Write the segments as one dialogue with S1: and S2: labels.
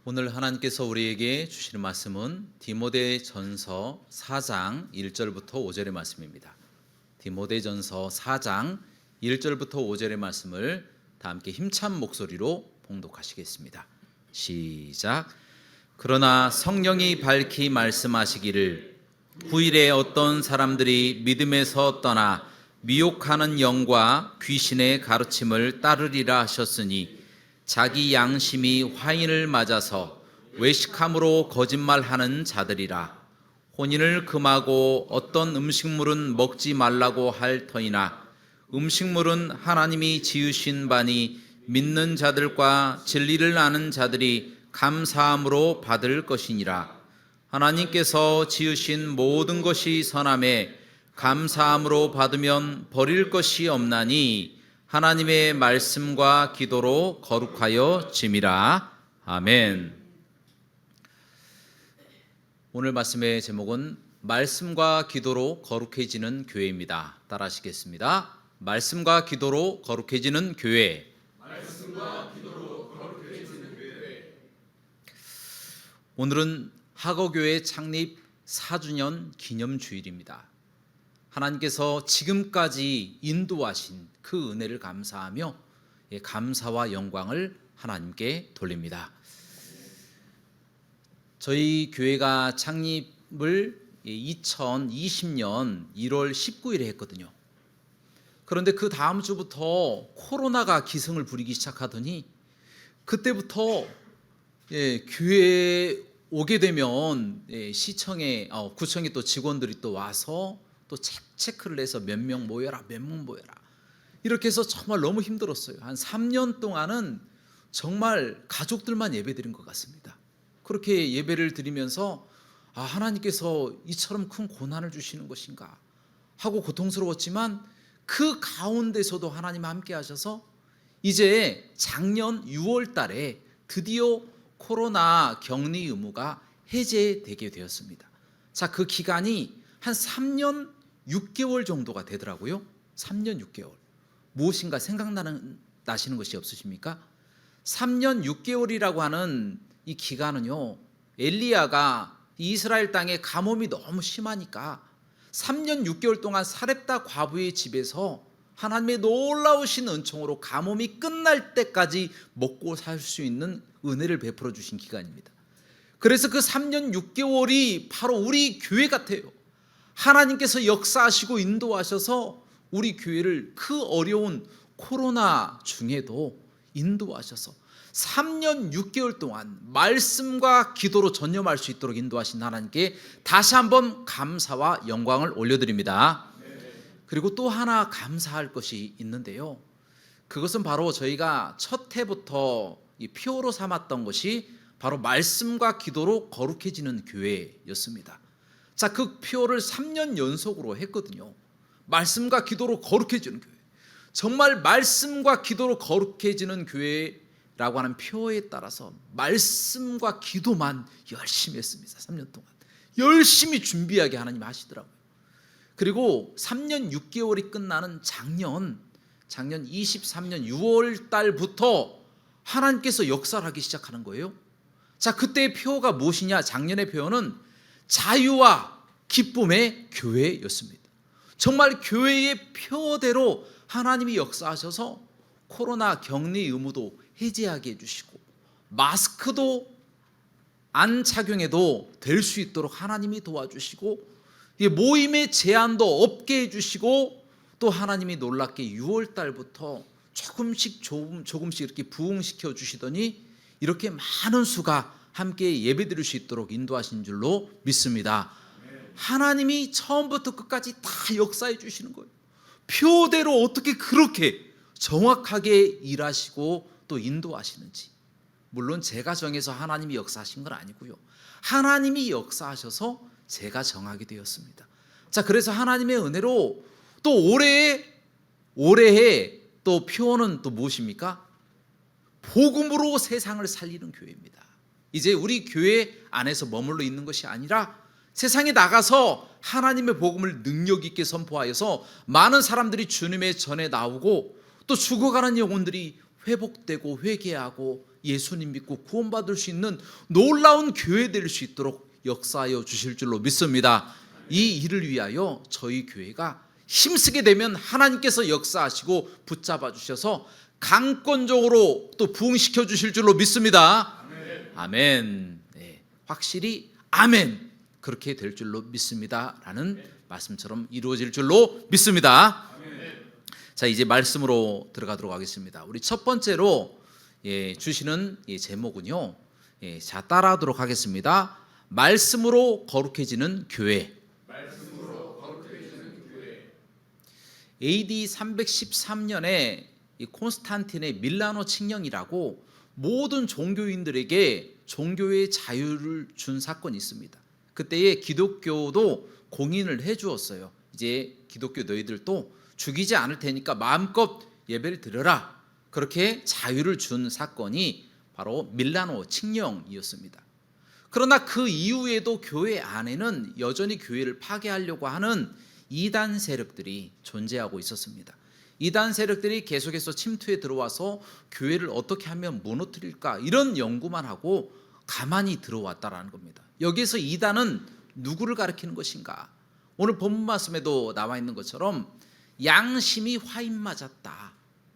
S1: 오늘 하나님께서 우리에게 주시는 말씀은 디모데전서 4장 1절부터 5절의 말씀입니다. 디모데전서 4장 1절부터 5절의 말씀을 다 함께 힘찬 목소리로 봉독하시겠습니다. 시작. 그러나 성령이 밝히 말씀하시기를 후일에 어떤 사람들이 믿음에서 떠나 미혹하는 영과 귀신의 가르침을 따르리라 하셨으니 자기 양심이 화인을 맞아서 외식함으로 거짓말하는 자들이라. 혼인을 금하고 어떤 음식물은 먹지 말라고 할 터이나 음식물은 하나님이 지으신 바니 믿는 자들과 진리를 아는 자들이 감사함으로 받을 것이니라. 하나님께서 지으신 모든 것이 선함에 감사함으로 받으면 버릴 것이 없나니 하나님의 말씀과 기도로 거룩하여 짐이라. 아멘. 오늘 말씀의 제목은 말씀과 기도로 거룩해지는 교회입니다. 따라하시겠습니다. 말씀과 기도로 거룩해지는 교회.
S2: 말씀과 기도로 거룩해지는 교회.
S1: 오늘은 하거교회 창립 4주년 기념주일입니다. 하나님께서 지금까지 인도하신 그 은혜를 감사하며 감사와 영광을 하나님께 돌립니다. 저희 교회가 창립을 2020년 1월 19일에 했거든요. 그런데 그 다음 주부터 코로나가 기승을 부리기 시작하더니 그때부터 교회에 오게 되면 시청에 구청에 또 직원들이 또 와서 또 체크를 해서 몇 명 모여라 이렇게 해서 정말 너무 힘들었어요. 한 3년 동안은 정말 가족들만 예배드린 것 같습니다. 그렇게 예배를 드리면서 하나님께서 이처럼 큰 고난을 주시는 것인가 하고 고통스러웠지만 그 가운데서도 하나님 함께 하셔서 이제 작년 6월 달에 드디어 코로나 격리 의무가 해제되게 되었습니다. 자, 그 기간이 한 3년 6개월 정도가 되더라고요. 3년 6개월. 무엇인가 생각나시는 것이 없으십니까? 3년 6개월이라고 하는 이 기간은요, 엘리야가 이스라엘 땅에 가뭄이 너무 심하니까 3년 6개월 동안 사렙다 과부의 집에서 하나님의 놀라우신 은총으로 가뭄이 끝날 때까지 먹고 살 수 있는 은혜를 베풀어 주신 기간입니다. 그래서 그 3년 6개월이 바로 우리 교회 같아요. 하나님께서 역사하시고 인도하셔서 우리 교회를 그 어려운 코로나 중에도 인도하셔서 3년 6개월 동안 말씀과 기도로 전념할 수 있도록 인도하신 하나님께 다시 한번 감사와 영광을 올려드립니다. 그리고 또 하나 감사할 것이 있는데요. 그것은 바로 저희가 첫 해부터 이 표로 삼았던 것이 바로 말씀과 기도로 거룩해지는 교회였습니다. 자, 그 표를 3년 연속으로 했거든요. 말씀과 기도로 거룩해지는 교회. 정말 말씀과 기도로 거룩해지는 교회라고 하는 표에 따라서 말씀과 기도만 열심히 했습니다. 3년 동안. 열심히 준비하게 하나님 하시더라고요. 그리고 3년 6개월이 끝나는 작년 23년 6월 달부터 하나님께서 역사를 하기 시작하는 거예요. 자, 그때의 표가 무엇이냐? 작년의 표는 자유와 기쁨의 교회였습니다. 정말 교회의 표대로 하나님이 역사하셔서 코로나 격리 의무도 해제하게 해주시고 마스크도 안 착용해도 될 수 있도록 하나님이 도와주시고 모임의 제한도 없게 해주시고 또 하나님이 놀랍게 6월 달부터 조금씩 이렇게 부흥시켜 주시더니 이렇게 많은 수가 함께 예배드릴 수 있도록 인도하신 줄로 믿습니다. 하나님이 처음부터 끝까지 다 역사해 주시는 거예요. 표대로 어떻게 그렇게 정확하게 일하시고 또 인도하시는지. 물론 제가 정해서 하나님이 역사하신 건 아니고요. 하나님이 역사하셔서 제가 정하게 되었습니다. 자, 그래서 하나님의 은혜로 또 올해의 또 표어는 또 무엇입니까? 복음으로 세상을 살리는 교회입니다. 이제 우리 교회 안에서 머물러 있는 것이 아니라 세상에 나가서 하나님의 복음을 능력 있게 선포하여서 많은 사람들이 주님의 전에 나오고 또 죽어가는 영혼들이 회복되고 회개하고 예수님 믿고 구원받을 수 있는 놀라운 교회 될 수 있도록 역사하여 주실 줄로 믿습니다. 이 일을 위하여 저희 교회가 힘쓰게 되면 하나님께서 역사하시고 붙잡아 주셔서 강권적으로 또 부흥시켜 주실 줄로 믿습니다. 아멘. 네, 확실히 아멘. 그렇게 될 줄로 믿습니다. 라는 말씀처럼 이루어질 줄로 믿습니다. 자, 이제 말씀으로 들어가도록 하겠습니다. 우리 첫 번째로 주시는 제목은요. 자, 따라하도록 하겠습니다. 말씀으로 거룩해지는 교회. AD 313년에 콘스탄틴의 밀라노 칙령이라고 모든 종교인들에게 종교의 자유를 준 사건이 있습니다. 그때에 기독교도 공인을 해 주었어요. 이제 기독교 너희들도 죽이지 않을 테니까 마음껏 예배를 드려라. 그렇게 자유를 준 사건이 바로 밀라노 칙령이었습니다. 그러나 그 이후에도 교회 안에는 여전히 교회를 파괴하려고 하는 이단 세력들이 존재하고 있었습니다. 이단 세력들이 계속해서 침투해 들어와서 교회를 어떻게 하면 무너뜨릴까 이런 연구만 하고 가만히 들어왔다라는 겁니다. 여기에서 이단은 누구를 가리키는 것인가? 오늘 본문 말씀에도 나와 있는 것처럼 양심이 화인 맞았다.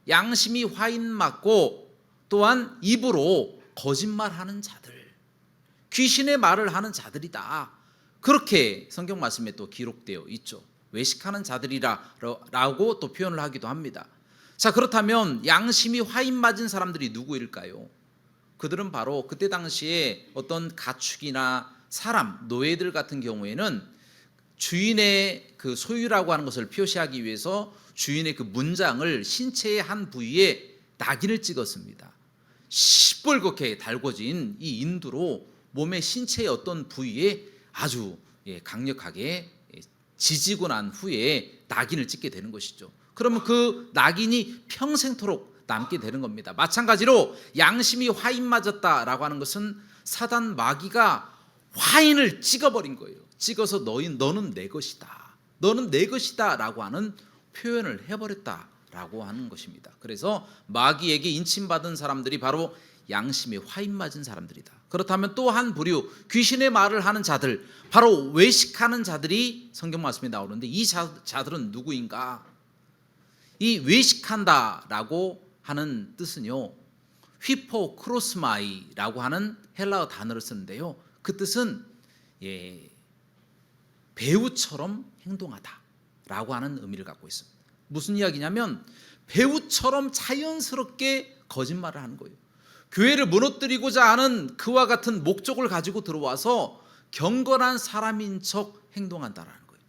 S1: 양심이 화인 맞고 또한 입으로 거짓말하는 자들, 귀신의 말을 하는 자들이다. 그렇게 성경 말씀에 또 기록되어 있죠. 외식하는 자들이라고 또 표현을 하기도 합니다. 자, 그렇다면 양심이 화인 맞은 사람들이 누구일까요? 그들은 바로 그때 당시에 어떤 가축이나 사람, 노예들 같은 경우에는 주인의 그 소유라고 하는 것을 표시하기 위해서 주인의 그 문장을 신체의 한 부위에 낙인을 찍었습니다. 시뻘겋게 달궈진 이 인두로 몸의 신체의 어떤 부위에 아주 강력하게 지지고 난 후에 낙인을 찍게 되는 것이죠. 그러면 그 낙인이 평생토록 남게 되는 겁니다. 마찬가지로 양심이 화인 맞았다라고 하는 것은 사단 마귀가 화인을 찍어버린 거예요. 찍어서 너는 내 것이다. 너는 내 것이다 라고 하는 표현을 해버렸다라고 하는 것입니다. 그래서 마귀에게 인침받은 사람들이 바로 양심이 화인 맞은 사람들이다. 그렇다면 또 한 부류 귀신의 말을 하는 자들, 바로 외식하는 자들이 성경 말씀에 나오는데 이 자들은 누구인가? 이 외식한다라고 하는 뜻은요, 휘포크로스마이라고 하는 헬라어 단어를 쓰는데요, 그 뜻은 배우처럼 행동하다라고 하는 의미를 갖고 있습니다. 무슨 이야기냐면 배우처럼 자연스럽게 거짓말을 하는 거예요. 교회를 무너뜨리고자 하는 그와 같은 목적을 가지고 들어와서 경건한 사람인 척 행동한다라는 거예요.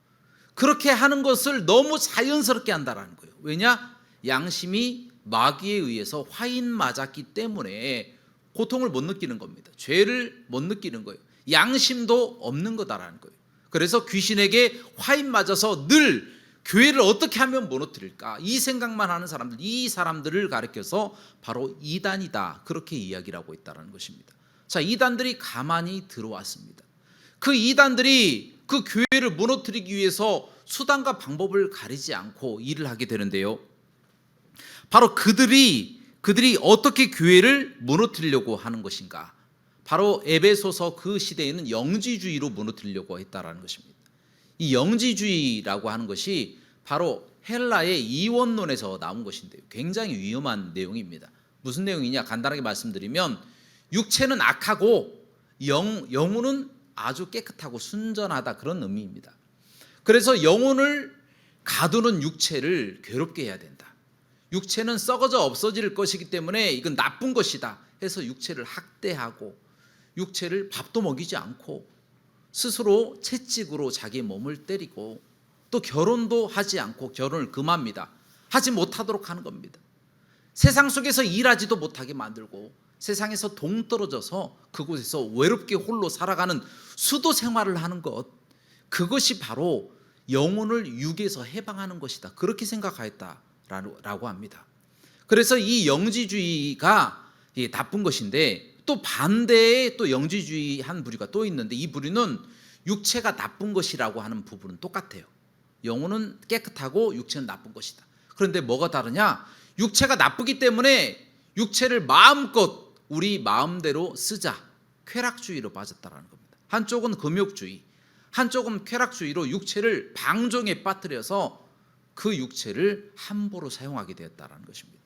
S1: 그렇게 하는 것을 너무 자연스럽게 한다라는 거예요. 왜냐? 양심이 마귀에 의해서 화인 맞았기 때문에 고통을 못 느끼는 겁니다. 죄를 못 느끼는 거예요. 양심도 없는 거다라는 거예요. 그래서 귀신에게 화인 맞아서 늘 교회를 어떻게 하면 무너뜨릴까 이 생각만 하는 사람들, 이 사람들을 가리켜서 바로 이단이다, 그렇게 이야기를 하고 있다는 것입니다. 자, 이단들이 가만히 들어왔습니다. 그 이단들이 그 교회를 무너뜨리기 위해서 수단과 방법을 가리지 않고 일을 하게 되는데요, 바로 그들이 어떻게 교회를 무너뜨리려고 하는 것인가? 바로 에베소서 그 시대에는 영지주의로 무너뜨리려고 했다라는 것입니다. 이 영지주의라고 하는 것이 바로 헬라의 이원론에서 나온 것인데요, 굉장히 위험한 내용입니다. 무슨 내용이냐? 간단하게 말씀드리면 육체는 악하고 영혼은 아주 깨끗하고 순전하다, 그런 의미입니다. 그래서 영혼을 가두는 육체를 괴롭게 해야 된다. 육체는 썩어져 없어질 것이기 때문에 이건 나쁜 것이다 해서 육체를 학대하고 육체를 밥도 먹이지 않고 스스로 채찍으로 자기 몸을 때리고 또 결혼도 하지 않고 결혼을 금합니다. 하지 못하도록 하는 겁니다. 세상 속에서 일하지도 못하게 만들고 세상에서 동떨어져서 그곳에서 외롭게 홀로 살아가는 수도 생활을 하는 것, 그것이 바로 영혼을 육에서 해방하는 것이다, 그렇게 생각하였다라고 합니다. 그래서 이 영지주의가 나쁜 것인데 또 반대에 또 영지주의 한 부류가 또 있는데 이 부류는 육체가 나쁜 것이라고 하는 부분은 똑같아요. 영혼은 깨끗하고 육체는 나쁜 것이다. 그런데 뭐가 다르냐? 육체가 나쁘기 때문에 육체를 마음껏 우리 마음대로 쓰자. 쾌락주의로 빠졌다라는 겁니다. 한쪽은 금욕주의, 한쪽은 쾌락주의로 육체를 방종에 빠뜨려서 그 육체를 함부로 사용하게 되었다라는 것입니다.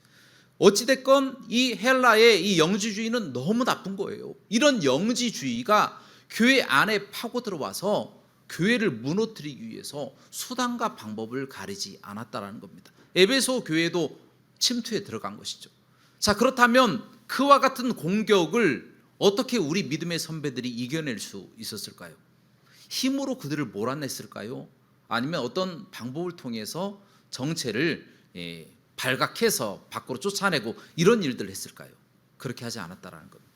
S1: 어찌됐건 이 헬라의 이 영지주의는 너무 나쁜 거예요. 이런 영지주의가 교회 안에 파고 들어와서 교회를 무너뜨리기 위해서 수단과 방법을 가리지 않았다라는 겁니다. 에베소 교회도 침투에 들어간 것이죠. 자, 그렇다면 그와 같은 공격을 어떻게 우리 믿음의 선배들이 이겨낼 수 있었을까요? 힘으로 그들을 몰아냈을까요? 아니면 어떤 방법을 통해서 정체를 발각해서 밖으로 쫓아내고 이런 일들을 했을까요? 그렇게 하지 않았다라는 겁니다.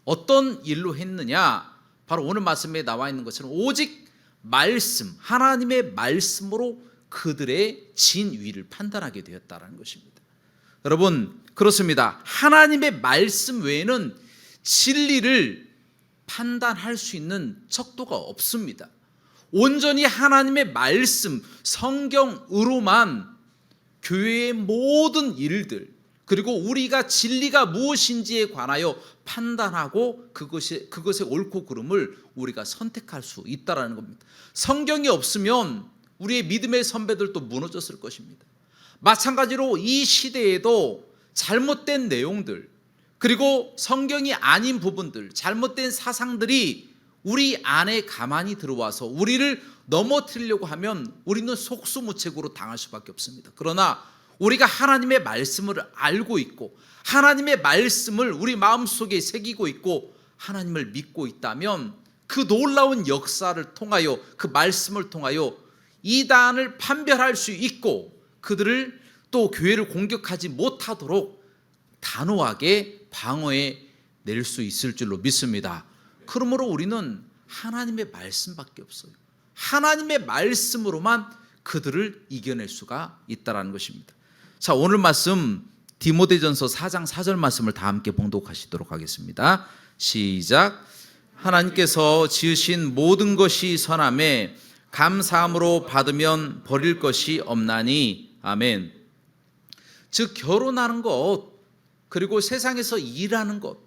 S1: 어떤 일로 했느냐? 바로 오늘 말씀에 나와 있는 것처럼 오직 말씀, 하나님의 말씀으로 그들의 진위를 판단하게 되었다는 것입니다. 여러분, 그렇습니다. 하나님의 말씀 외에는 진리를 판단할 수 있는 척도가 없습니다. 온전히 하나님의 말씀, 성경으로만 교회의 모든 일들, 그리고 우리가 진리가 무엇인지에 관하여 판단하고 그것의 옳고 그름을 우리가 선택할 수 있다는 겁니다. 성경이 없으면 우리의 믿음의 선배들도 무너졌을 것입니다. 마찬가지로 이 시대에도 잘못된 내용들, 그리고 성경이 아닌 부분들, 잘못된 사상들이 우리 안에 가만히 들어와서 우리를 넘어뜨리려고 하면 우리는 속수무책으로 당할 수밖에 없습니다. 그러나 우리가 하나님의 말씀을 알고 있고 하나님의 말씀을 우리 마음속에 새기고 있고 하나님을 믿고 있다면 그 놀라운 역사를 통하여, 그 말씀을 통하여 이단을 판별할 수 있고 그들을 또 교회를 공격하지 못하도록 단호하게 방어해 낼 수 있을 줄로 믿습니다. 그러므로 우리는 하나님의 말씀밖에 없어요. 하나님의 말씀으로만 그들을 이겨낼 수가 있다는 것입니다. 자, 오늘 말씀 디모데전서 4장 4절 말씀을 다 함께 봉독하시도록 하겠습니다. 시작. 하나님께서 지으신 모든 것이 선함에 감사함으로 받으면 버릴 것이 없나니. 아멘. 즉 결혼하는 것, 그리고 세상에서 일하는 것,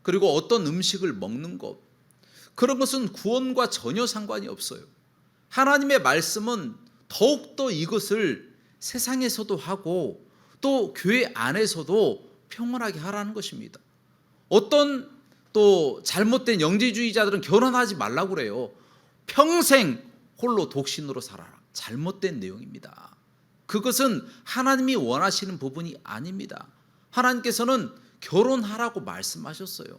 S1: 그리고 어떤 음식을 먹는 것, 그런 것은 구원과 전혀 상관이 없어요. 하나님의 말씀은 더욱더 이것을 세상에서도 하고 또 교회 안에서도 평온하게 하라는 것입니다. 어떤 또 잘못된 영지주의자들은 결혼하지 말라고 그래요. 평생 홀로 독신으로 살아라. 잘못된 내용입니다. 그것은 하나님이 원하시는 부분이 아닙니다. 하나님께서는 결혼하라고 말씀하셨어요.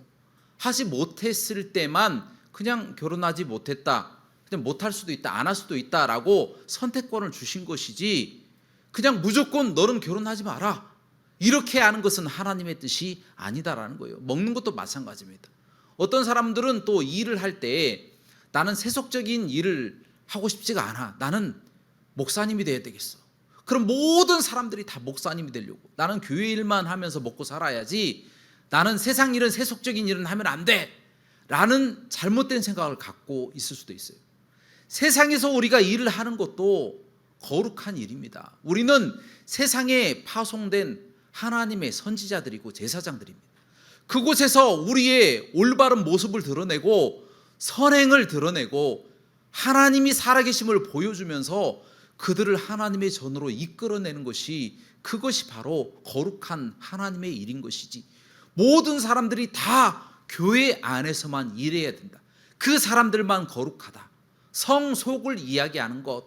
S1: 하지 못했을 때만 그냥 결혼하지 못했다, 그냥 못할 수도 있다, 안 할 수도 있다라고 선택권을 주신 것이지 그냥 무조건 너는 결혼하지 마라 이렇게 하는 것은 하나님의 뜻이 아니다라는 거예요. 먹는 것도 마찬가지입니다. 어떤 사람들은 또 일을 할 때 나는 세속적인 일을 하고 싶지가 않아, 나는 목사님이 돼야 되겠어. 그럼 모든 사람들이 다 목사님이 되려고, 나는 교회 일만 하면서 먹고 살아야지, 나는 세상 일은 세속적인 일은 하면 안 돼 라는 잘못된 생각을 갖고 있을 수도 있어요. 세상에서 우리가 일을 하는 것도 거룩한 일입니다. 우리는 세상에 파송된 하나님의 선지자들이고 제사장들입니다. 그곳에서 우리의 올바른 모습을 드러내고 선행을 드러내고 하나님이 살아계심을 보여주면서 그들을 하나님의 전으로 이끌어내는 것이, 그것이 바로 거룩한 하나님의 일인 것이지, 모든 사람들이 다 교회 안에서만 일해야 된다, 그 사람들만 거룩하다, 성속을 이야기하는 것,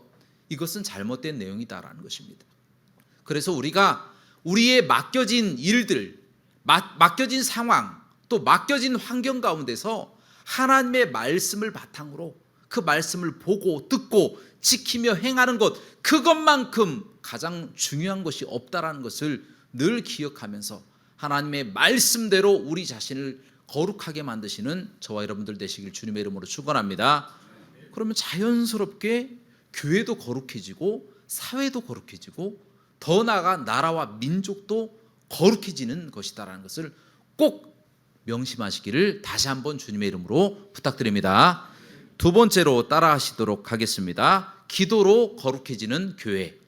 S1: 이것은 잘못된 내용이다라는 것입니다. 그래서 우리가 우리의 맡겨진 일들, 맡겨진 상황, 또 맡겨진 환경 가운데서 하나님의 말씀을 바탕으로 그 말씀을 보고 듣고 지키며 행하는 것, 그것만큼 가장 중요한 것이 없다라는 것을 늘 기억하면서 하나님의 말씀대로 우리 자신을 거룩하게 만드시는 저와 여러분들 되시길 주님의 이름으로 축원합니다. 그러면 자연스럽게 교회도 거룩해지고 사회도 거룩해지고 더 나아가 나라와 민족도 거룩해지는 것이다라는 것을 꼭 명심하시기를 다시 한번 주님의 이름으로 부탁드립니다. 두 번째로 따라 하시도록 하겠습니다. 기도로 거룩해지는 교회.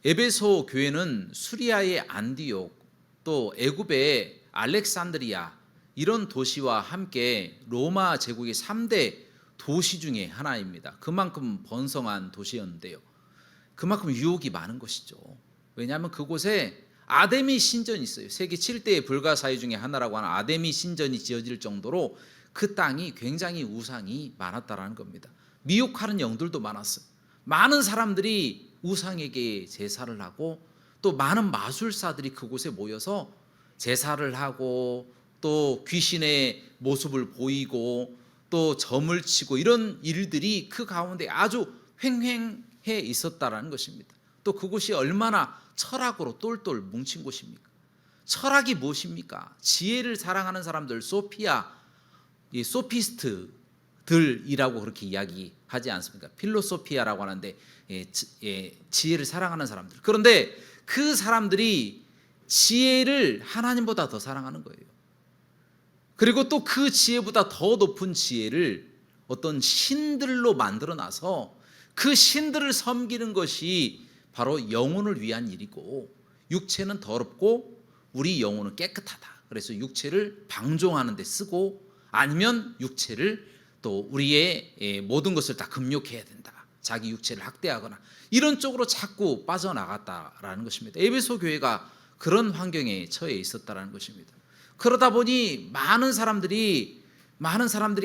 S1: 에베소 교회는 수리아의 안디옥, 또 애굽의 알렉산드리아 이런 도시와 함께 로마 제국의 3대 도시 중에 하나입니다. 그만큼 번성한 도시였는데요. 그만큼 유혹이 많은 것이죠. 왜냐하면 그곳에 아데미 신전이 있어요. 세계 7대의 불가사의 중에 하나라고 하는 아데미 신전이 지어질 정도로 그 땅이 굉장히 우상이 많았다라는 겁니다. 미혹하는 영들도 많았어요. 많은 사람들이 우상에게 제사를 하고 또 많은 마술사들이 그곳에 모여서 제사를 하고 또 귀신의 모습을 보이고 또 점을 치고 이런 일들이 그 가운데 아주 횡행해 있었다라는 것입니다. 또 그곳이 얼마나 철학으로 똘똘 뭉친 곳입니까? 철학이 무엇입니까? 지혜를 사랑하는 사람들, 소피아, 이 소피스트들이라고 그렇게 이야기하지 않습니까? 필로소피아라고 하는데 지혜를 사랑하는 사람들. 그런데 그 사람들이 지혜를 하나님보다 더 사랑하는 거예요. 그리고 또 그 지혜보다 더 높은 지혜를 어떤 신들로 만들어놔서 그 신들을 섬기는 것이 바로 영혼을 위한 일이고, 육체는 더럽고 우리 영혼은 깨끗하다. 그래서 육체를 방종하는 데 쓰고, 아니면 육체를 또 우리의 모든 것을 다 금욕해야 된다. 자기 육체를 학대하거나 이런 쪽으로 자꾸 빠져나갔다라는 것입니다. 에베소 교회가 그런 환경에 처해 있었다라는 것입니다. 그러다 보니 많은 사람들이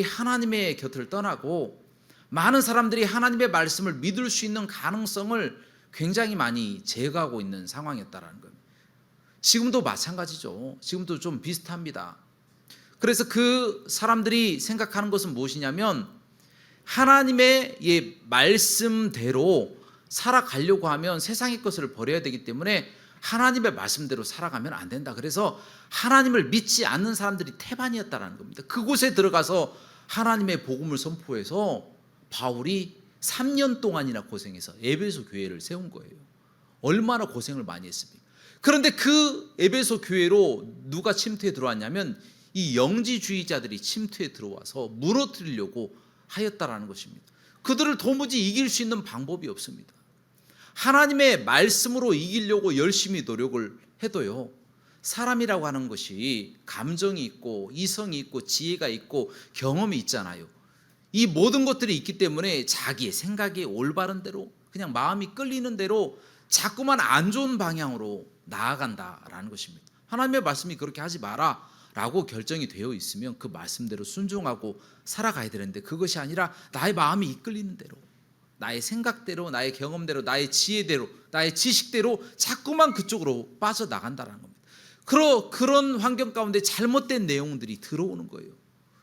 S1: 하나님의 곁을 떠나고 많은 사람들이 하나님의 말씀을 믿을 수 있는 가능성을 굉장히 많이 제거하고 있는 상황이었다라는 겁니다. 지금도 마찬가지죠. 지금도 좀 비슷합니다. 그래서 그 사람들이 생각하는 것은 무엇이냐면 하나님의 말씀대로 살아가려고 하면 세상의 것을 버려야 되기 때문에 하나님의 말씀대로 살아가면 안 된다. 그래서 하나님을 믿지 않는 사람들이 태반이었다는 겁니다. 그곳에 들어가서 하나님의 복음을 선포해서 바울이 3년 동안이나 고생해서 에베소 교회를 세운 거예요. 얼마나 고생을 많이 했습니까? 그런데 그 에베소 교회로 누가 침투해 들어왔냐면 이 영지주의자들이 침투해 들어와서 무너뜨리려고 하였다라는 것입니다. 그들을 도무지 이길 수 있는 방법이 없습니다. 하나님의 말씀으로 이기려고 열심히 노력을 해도요, 사람이라고 하는 것이 감정이 있고 이성이 있고 지혜가 있고 경험이 있잖아요. 이 모든 것들이 있기 때문에 자기의 생각에 올바른 대로 그냥 마음이 끌리는 대로 자꾸만 안 좋은 방향으로 나아간다라는 것입니다. 하나님의 말씀이 그렇게 하지 마라 라고 결정이 되어 있으면 그 말씀대로 순종하고 살아가야 되는데, 그것이 아니라 나의 마음이 이끌리는 대로, 나의 생각대로, 나의 경험대로, 나의 지혜대로, 나의 지식대로 자꾸만 그쪽으로 빠져나간다는 겁니다. 그런 환경 가운데 잘못된 내용들이 들어오는 거예요.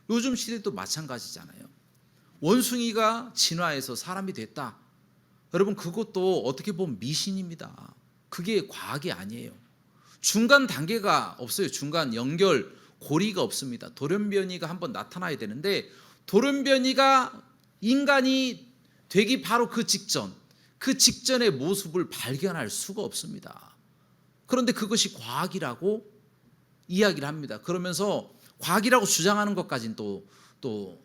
S1: 요즘 시대도 마찬가지잖아요. 원숭이가 진화해서 사람이 됐다. 여러분, 그것도 어떻게 보면 미신입니다. 그게 과학이 아니에요. 중간 단계가 없어요. 중간 연결, 고리가 없습니다. 돌연변이가 한번 나타나야 되는데, 돌연변이가 인간이 되기 바로 그 직전의 모습을 발견할 수가 없습니다. 그런데 그것이 과학이라고 이야기를 합니다. 그러면서 과학이라고 주장하는 것까지는 또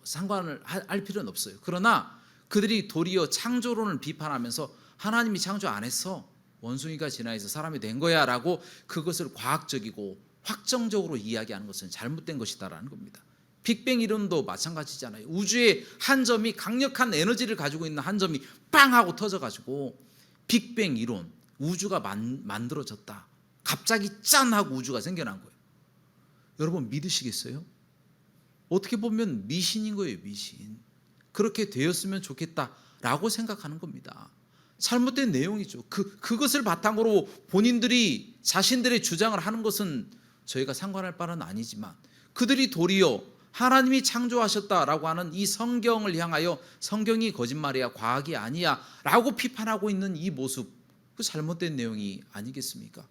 S1: 상관을 할 필요는 없어요. 그러나 그들이 도리어 창조론을 비판하면서 하나님이 창조 안 했어, 원숭이가 진화해서 사람이 된 거야 라고 그것을 과학적이고 확정적으로 이야기하는 것은 잘못된 것이다라는 겁니다. 빅뱅 이론도 마찬가지잖아요. 우주의 한 점이, 강력한 에너지를 가지고 있는 한 점이 빵 하고 터져가지고 빅뱅 이론, 우주가 만들어졌다. 갑자기 짠 하고 우주가 생겨난 거예요. 여러분 믿으시겠어요? 어떻게 보면 미신인 거예요. 미신. 그렇게 되었으면 좋겠다라고 생각하는 겁니다. 잘못된 내용이죠. 그것을 바탕으로 본인들이 자신들의 주장을 하는 것은 저희가 상관할 바는 아니지만, 그들이 도리어 하나님이 창조하셨다라고 하는 이 성경을 향하여 성경이 거짓말이야, 과학이 아니야 라고 비판하고 있는 이 모습, 그 잘못된 내용이 아니겠습니까?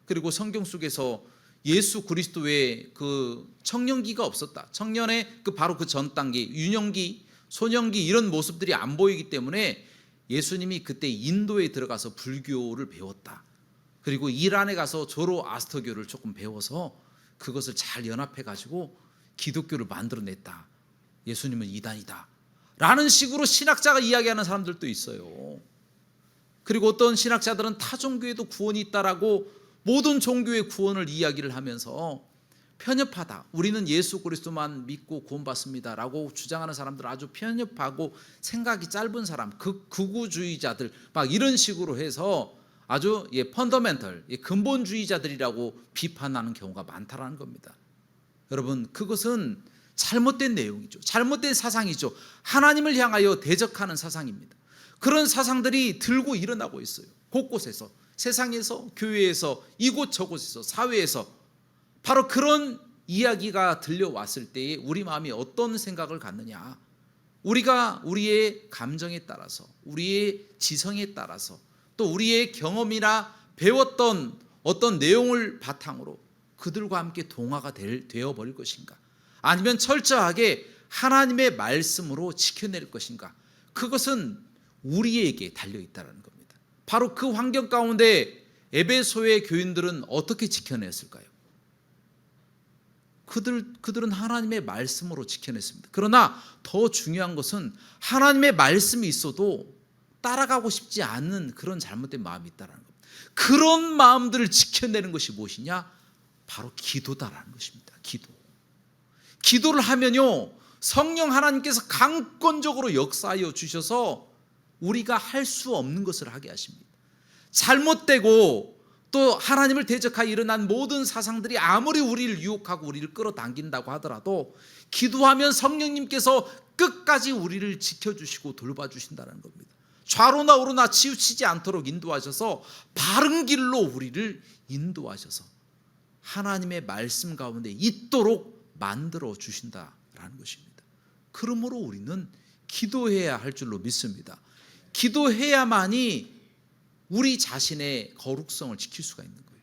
S1: 그리고 성경 속에서 예수 그리스도 외에 그 청년기가 없었다. 청년의 바로 그 전 단계, 유년기, 소년기 이런 모습들이 안 보이기 때문에 예수님이 그때 인도에 들어가서 불교를 배웠다. 그리고 이란에 가서 조로아스터교를 조금 배워서 그것을 잘 연합해 가지고 기독교를 만들어냈다. 예수님은 이단이다. 라는 식으로 신학자가 이야기하는 사람들도 있어요. 그리고 어떤 신학자들은 타 종교에도 구원이 있다라고 모든 종교의 구원을 이야기를 하면서 편협하다. 우리는 예수 그리스도만 믿고 구원받습니다라고 주장하는 사람들 아주 편협하고 생각이 짧은 사람, 극우주의자들 막 이런 식으로 해서 아주 펀더멘털, 근본주의자들이라고 비판하는 경우가 많다라는 겁니다. 여러분, 그것은 잘못된 내용이죠. 잘못된 사상이죠. 하나님을 향하여 대적하는 사상입니다. 그런 사상들이 들고 일어나고 있어요. 곳곳에서, 세상에서, 교회에서, 이곳저곳에서, 사회에서. 바로 그런 이야기가 들려왔을 때에 우리 마음이 어떤 생각을 갖느냐. 우리가 우리의 감정에 따라서, 우리의 지성에 따라서, 또 우리의 경험이나 배웠던 어떤 내용을 바탕으로 그들과 함께 동화가 되어버릴 것인가, 아니면 철저하게 하나님의 말씀으로 지켜낼 것인가, 그것은 우리에게 달려있다는 겁니다. 바로 그 환경 가운데 에베소의 교인들은 어떻게 지켜냈을까요? 그들은 하나님의 말씀으로 지켜냈습니다. 그러나 더 중요한 것은 하나님의 말씀이 있어도 따라가고 싶지 않는 그런 잘못된 마음이 있다는 겁니다. 그런 마음들을 지켜내는 것이 무엇이냐? 바로 기도다라는 것입니다. 기도를 하면요, 성령 하나님께서 강권적으로 역사하여 주셔서 우리가 할 수 없는 것을 하게 하십니다. 잘못되고 또 하나님을 대적하여 일어난 모든 사상들이 아무리 우리를 유혹하고 우리를 끌어당긴다고 하더라도 기도하면 성령님께서 끝까지 우리를 지켜주시고 돌봐주신다는 겁니다. 좌로나 우로나 치우치지 않도록 인도하셔서 바른 길로 우리를 인도하셔서 하나님의 말씀 가운데 있도록 만들어 주신다라는 것입니다. 그러므로 우리는 기도해야 할 줄로 믿습니다. 기도해야만이 우리 자신의 거룩성을 지킬 수가 있는 거예요.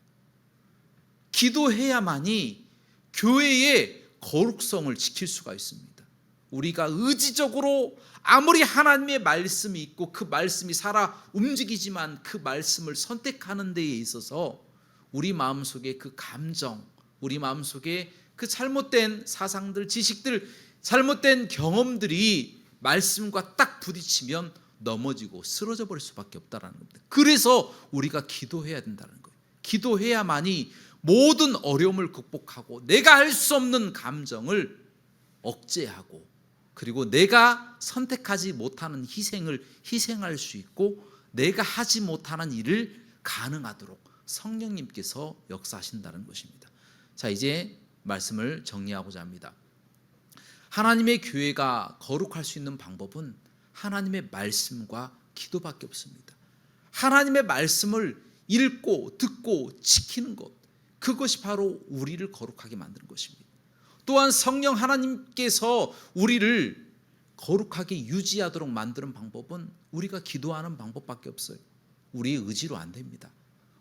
S1: 기도해야만이 교회의 거룩성을 지킬 수가 있습니다. 우리가 의지적으로 아무리 하나님의 말씀이 있고 그 말씀이 살아 움직이지만 그 말씀을 선택하는 데에 있어서 우리 마음속에 그 감정, 우리 마음속에 그 잘못된 사상들, 지식들, 잘못된 경험들이 말씀과 딱 부딪히면 넘어지고 쓰러져 버릴 수밖에 없다는 겁니다. 그래서 우리가 기도해야 된다는 거예요. 기도해야만이 모든 어려움을 극복하고 내가 할 수 없는 감정을 억제하고, 그리고 내가 선택하지 못하는 희생을 희생할 수 있고 내가 하지 못하는 일을 가능하도록 성령님께서 역사하신다는 것입니다. 자, 이제 말씀을 정리하고자 합니다. 하나님의 교회가 거룩할 수 있는 방법은 하나님의 말씀과 기도밖에 없습니다. 하나님의 말씀을 읽고 듣고 지키는 것, 그것이 바로 우리를 거룩하게 만드는 것입니다. 또한 성령 하나님께서 우리를 거룩하게 유지하도록 만드는 방법은 우리가 기도하는 방법밖에 없어요. 우리의 의지로 안 됩니다.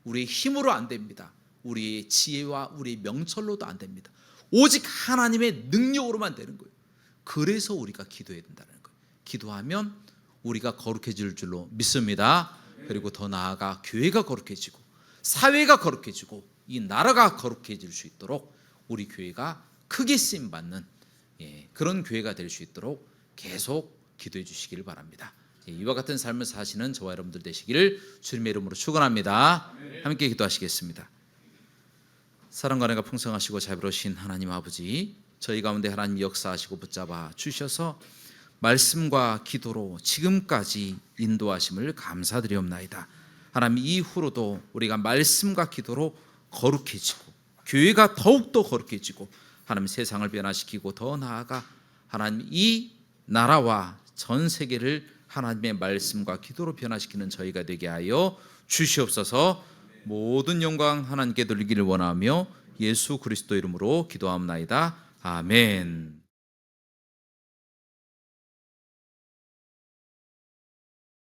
S1: 우리의 힘으로 안 됩니다. 우리의 지혜와 우리의 명철로도 안 됩니다. 오직 하나님의 능력으로만 되는 거예요. 그래서 우리가 기도해야 된다는 거예요. 기도하면 우리가 거룩해질 줄로 믿습니다. 그리고 더 나아가 교회가 거룩해지고 사회가 거룩해지고 이 나라가 거룩해질 수 있도록 우리 교회가 크게 쓰임받는 그런 교회가 될 수 있도록 계속 기도해 주시기를 바랍니다. 이와 같은 삶을 사시는 저와 여러분들 되시기를 주님의 이름으로 축원합니다. 함께 기도하시겠습니다. 사랑과 은혜가 풍성하시고 자비로우신 하나님 아버지, 저희 가운데 하나님 역사하시고 붙잡아 주셔서 말씀과 기도로 지금까지 인도하심을 감사드리옵나이다. 하나님, 이후로도 우리가 말씀과 기도로 거룩해지고 교회가 더욱더 거룩해지고 하나님 세상을 변화시키고 더 나아가 하나님 이 나라와 전 세계를 하나님의 말씀과 기도로 변화시키는 저희가 되게 하여 주시옵소서. 모든 영광 하나님께 돌리기를 원하며 예수 그리스도 이름으로 기도하옵나이다. 아멘.